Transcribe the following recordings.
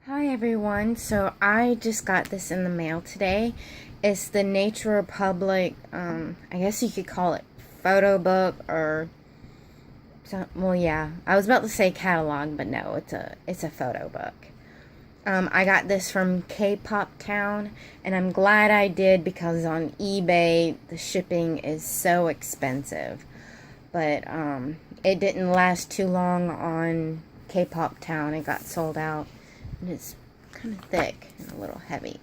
Hi everyone, so I just got this in the mail today. It's the Nature Republic, I guess you could call it Photobook or well, yeah, I was about to say catalog, but no, it's a photo book. I got this from Kpoptown, and I'm glad I did because on eBay the shipping is so expensive. But it didn't last too long on Kpoptown. It got sold out. And it's kind of thick and a little heavy.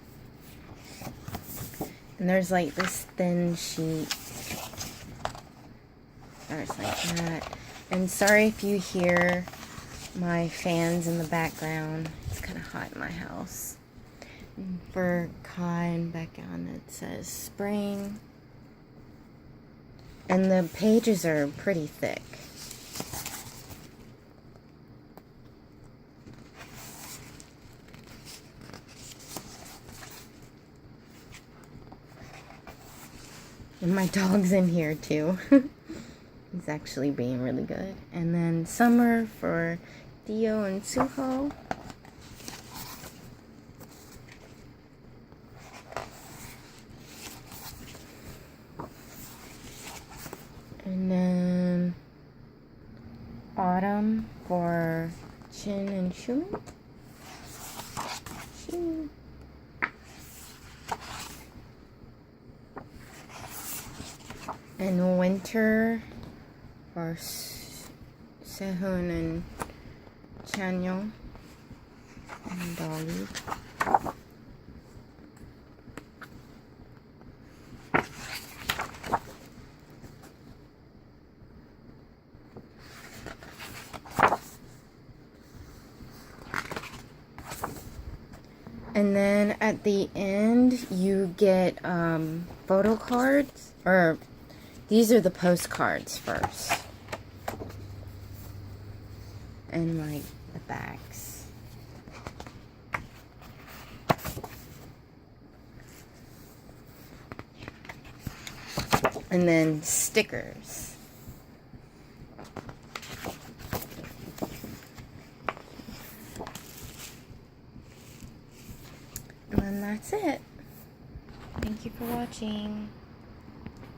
And there's like this thin sheet. There's like that. And sorry if you hear my fans in the background. It's kind of hot in my house. And for Kai and Becca, it says spring. And the pages are pretty thick. And my dog's in here too. He's actually being really good. And then summer for Dio and Suho. And then autumn for Chin and Shumi. Shumi. And winter for Sehun and Chanyeong and Dolly. And then at the end you get photo cards, or these are the postcards first. And like the backs. And then stickers. And then that's it. Thank you for watching.